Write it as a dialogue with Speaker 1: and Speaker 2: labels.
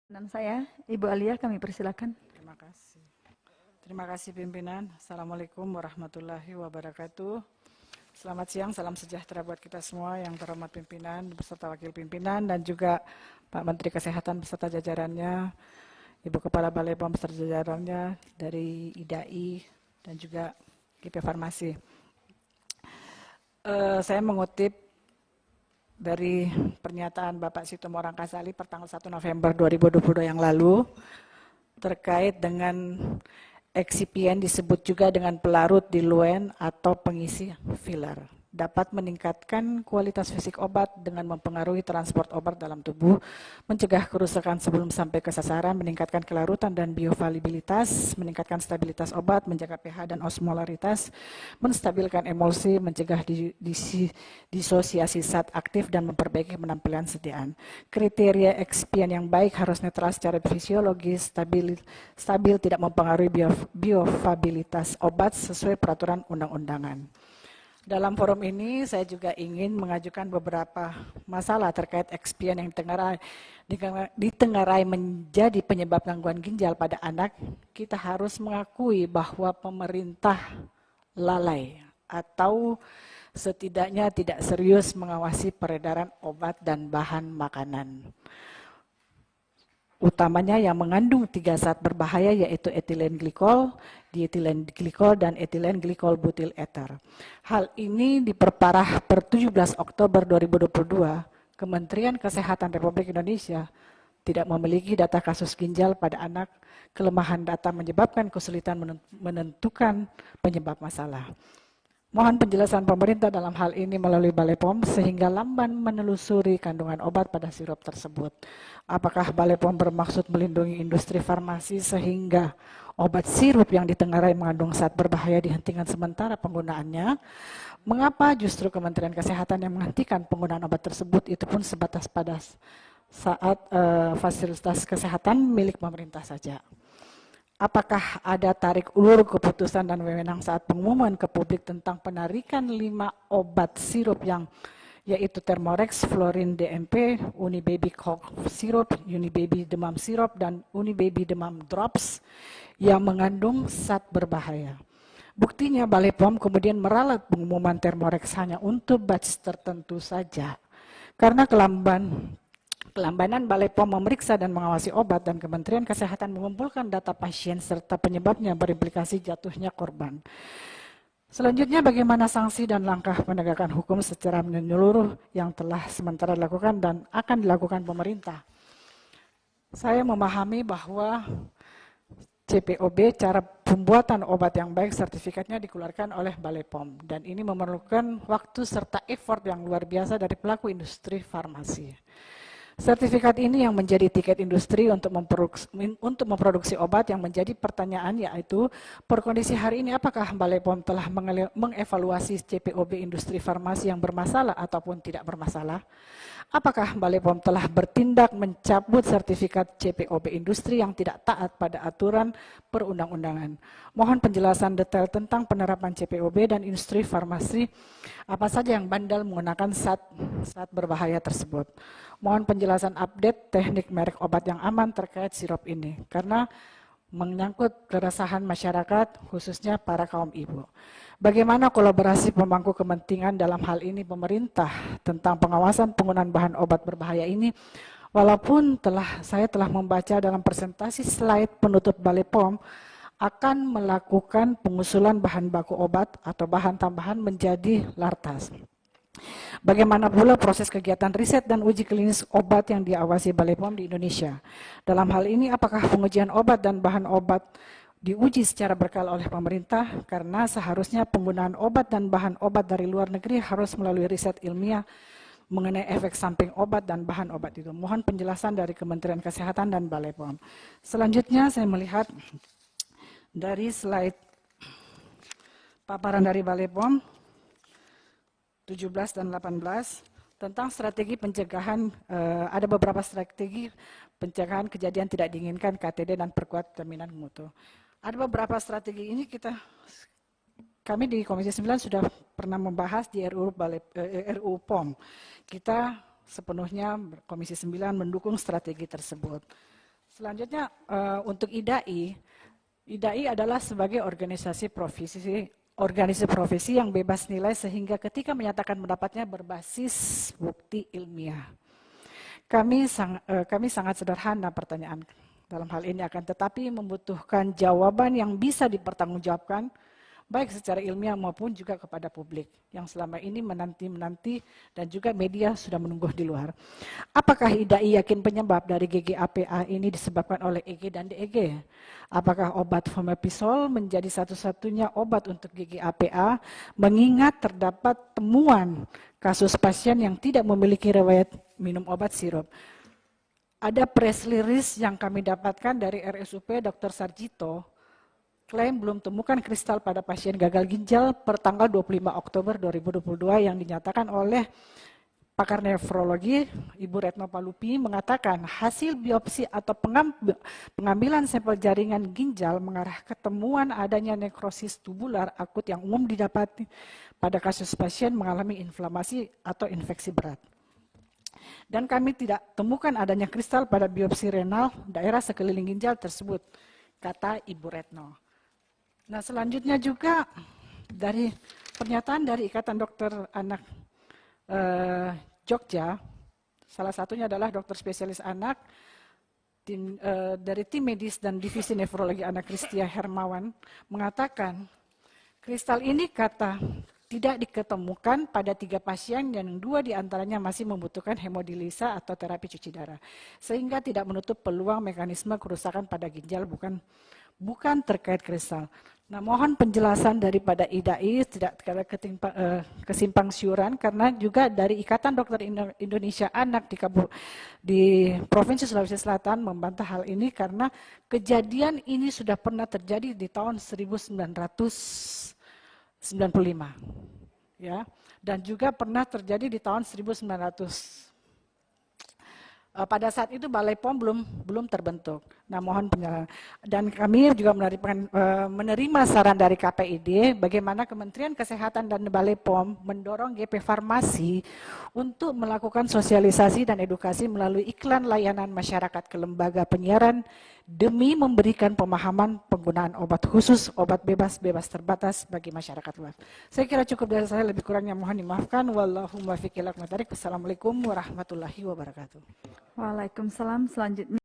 Speaker 1: Dan saya, Ibu Alia, kami persilakan.
Speaker 2: Terima kasih. Terima kasih pimpinan. Assalamualaikum warahmatullahi wabarakatuh. Selamat siang, salam sejahtera buat kita semua yang terhormat pimpinan beserta wakil pimpinan dan juga Pak Menteri Kesehatan beserta jajarannya, Ibu Kepala Balai POM beserta jajarannya dari IDAI dan juga GP Farmasi. Saya mengutip dari pernyataan Bapak Sitomo Rangkasali pertanggal 1 November 2022 yang lalu terkait dengan eksipien disebut juga dengan pelarut diluent atau pengisi filler. Dapat meningkatkan kualitas fisik obat dengan mempengaruhi transport obat dalam tubuh, mencegah kerusakan sebelum sampai ke sasaran, meningkatkan kelarutan dan bioavailabilitas, meningkatkan stabilitas obat, menjaga pH dan osmolaritas, menstabilkan emulsi, mencegah disosiasi zat aktif dan memperbaiki penampilan sediaan. Kriteria eksipien yang baik harus netral secara fisiologis, stabil tidak mempengaruhi bioavailabilitas obat sesuai peraturan undang-undangan. Dalam forum ini saya juga ingin mengajukan beberapa masalah terkait eksipien yang ditengarai menjadi penyebab gangguan ginjal pada anak. Kita harus mengakui bahwa pemerintah lalai atau setidaknya tidak serius mengawasi peredaran obat dan bahan makanan. Utamanya yang mengandung 3 zat berbahaya yaitu etilen glikol, dietilen glikol, dan etilen glikol butil eter. Hal ini diperparah per 17 Oktober 2022, Kementerian Kesehatan Republik Indonesia tidak memiliki data kasus ginjal pada anak. Kelemahan data menyebabkan kesulitan menentukan penyebab masalah. Mohon penjelasan pemerintah dalam hal ini melalui Balai POM sehingga lamban menelusuri kandungan obat pada sirup tersebut. Apakah Balai POM bermaksud melindungi industri farmasi sehingga obat sirup yang ditengarai mengandung zat berbahaya dihentikan sementara penggunaannya? Mengapa justru Kementerian Kesehatan yang menghentikan penggunaan obat tersebut itu pun sebatas pada saat fasilitas kesehatan milik pemerintah saja? Apakah ada tarik ulur keputusan dan wewenang saat pengumuman ke publik tentang penarikan 5 obat sirup yang yaitu Thermorex, Florin DMP, Unibaby Cough Syrup, Unibaby Demam Syrup, dan Unibaby Demam Drops yang mengandung zat berbahaya. Buktinya Balai POM kemudian meralat pengumuman Thermorex hanya untuk batch tertentu saja. Karena kelambanan Balai POM memeriksa dan mengawasi obat dan Kementerian Kesehatan mengumpulkan data pasien serta penyebabnya berimplikasi jatuhnya korban. Selanjutnya bagaimana sanksi dan langkah penegakan hukum secara menyeluruh yang telah sementara dilakukan dan akan dilakukan pemerintah. Saya memahami bahwa CPOB, cara pembuatan obat yang baik, sertifikatnya dikeluarkan oleh Balai POM dan ini memerlukan waktu serta effort yang luar biasa dari pelaku industri farmasi. Sertifikat ini yang menjadi tiket industri untuk memproduksi obat. Yang menjadi pertanyaan yaitu, per kondisi hari ini apakah Balai POM telah mengevaluasi CPOB industri farmasi yang bermasalah ataupun tidak bermasalah? Apakah Balai POM telah bertindak mencabut sertifikat CPOB industri yang tidak taat pada aturan perundang-undangan? Mohon penjelasan detail tentang penerapan CPOB dan industri farmasi, apa saja yang bandel menggunakan zat berbahaya tersebut. Mohon penjelasan update teknik merek obat yang aman terkait sirup ini, karena menyangkut keresahan masyarakat, khususnya para kaum ibu. Bagaimana kolaborasi pemangku kepentingan dalam hal ini pemerintah tentang pengawasan penggunaan bahan obat berbahaya ini? Walaupun saya telah membaca dalam presentasi slide penutup Balai POM, akan melakukan pengusulan bahan baku obat atau bahan tambahan menjadi lartas. Bagaimana pula proses kegiatan riset dan uji klinis obat yang diawasi Balai POM di Indonesia? Dalam hal ini, apakah pengujian obat dan bahan obat diuji secara berkala oleh pemerintah? Karena seharusnya penggunaan obat dan bahan obat dari luar negeri harus melalui riset ilmiah mengenai efek samping obat dan bahan obat itu. Mohon penjelasan dari Kementerian Kesehatan dan Balai POM. Selanjutnya saya melihat dari slide paparan dari Balai POM 17 dan 18 tentang strategi pencegahan, ada beberapa strategi pencegahan kejadian tidak diinginkan KTD dan perkuat jaminan mutu. Ada beberapa strategi ini kami di Komisi 9 sudah pernah membahas di RUU POM. Kita sepenuhnya Komisi 9 mendukung strategi tersebut. Selanjutnya untuk IDAI adalah sebagai organisasi profesi yang bebas nilai sehingga ketika menyatakan pendapatnya berbasis bukti ilmiah. Kami sangat sederhana pertanyaan dalam hal ini akan tetapi membutuhkan jawaban yang bisa dipertanggungjawabkan baik secara ilmiah maupun juga kepada publik yang selama ini menanti-menanti dan juga media sudah menunggu di luar. Apakah IDAI yakin penyebab dari GGAPA ini disebabkan oleh EG dan DEG? Apakah obat fomepizol menjadi satu-satunya obat untuk GGAPA mengingat terdapat temuan kasus pasien yang tidak memiliki riwayat minum obat sirup? Ada press release yang kami dapatkan dari RSUP Dr. Sarjito klaim belum temukan kristal pada pasien gagal ginjal per tanggal 25 Oktober 2022 yang dinyatakan oleh pakar nefrologi Ibu Retno Palupi mengatakan hasil biopsi atau pengambilan sampel jaringan ginjal mengarah ketemuan adanya nekrosis tubular akut yang umum didapati pada kasus pasien mengalami inflamasi atau infeksi berat. Dan kami tidak temukan adanya kristal pada biopsi renal daerah sekeliling ginjal tersebut, kata Ibu Retno. Nah, selanjutnya juga dari pernyataan dari Ikatan Dokter Anak Jogja, salah satunya adalah dokter spesialis anak dari tim medis dan divisi nefrologi anak Kristia Hermawan mengatakan kristal ini tidak diketemukan pada 3 pasien dan 2 diantaranya masih membutuhkan hemodilisa atau terapi cuci darah, sehingga tidak menutup peluang mekanisme kerusakan pada ginjal bukan terkait kristal. Nah, mohon penjelasan daripada IDAI tidak ada kesimpang siuran karena juga dari Ikatan Dokter Indonesia Anak di Provinsi Sulawesi Selatan membantah hal ini karena kejadian ini sudah pernah terjadi di tahun 1995. Ya, dan juga pernah terjadi di tahun 1900. Pada saat itu Balai POM belum terbentuk. Nah, mohon penjelasan. Dan kami juga menerima saran dari KPID bagaimana Kementerian Kesehatan dan Balai POM mendorong GP Farmasi untuk melakukan sosialisasi dan edukasi melalui iklan layanan masyarakat ke lembaga penyiaran demi memberikan pemahaman penggunaan obat khusus, obat bebas terbatas bagi masyarakat luas. Saya kira cukup dari saya, lebih kurangnya mohon dimaafkan. Wallahumma fiqh. Wassalamualaikum warahmatullahi wabarakatuh.
Speaker 1: Waalaikumsalam. Selanjutnya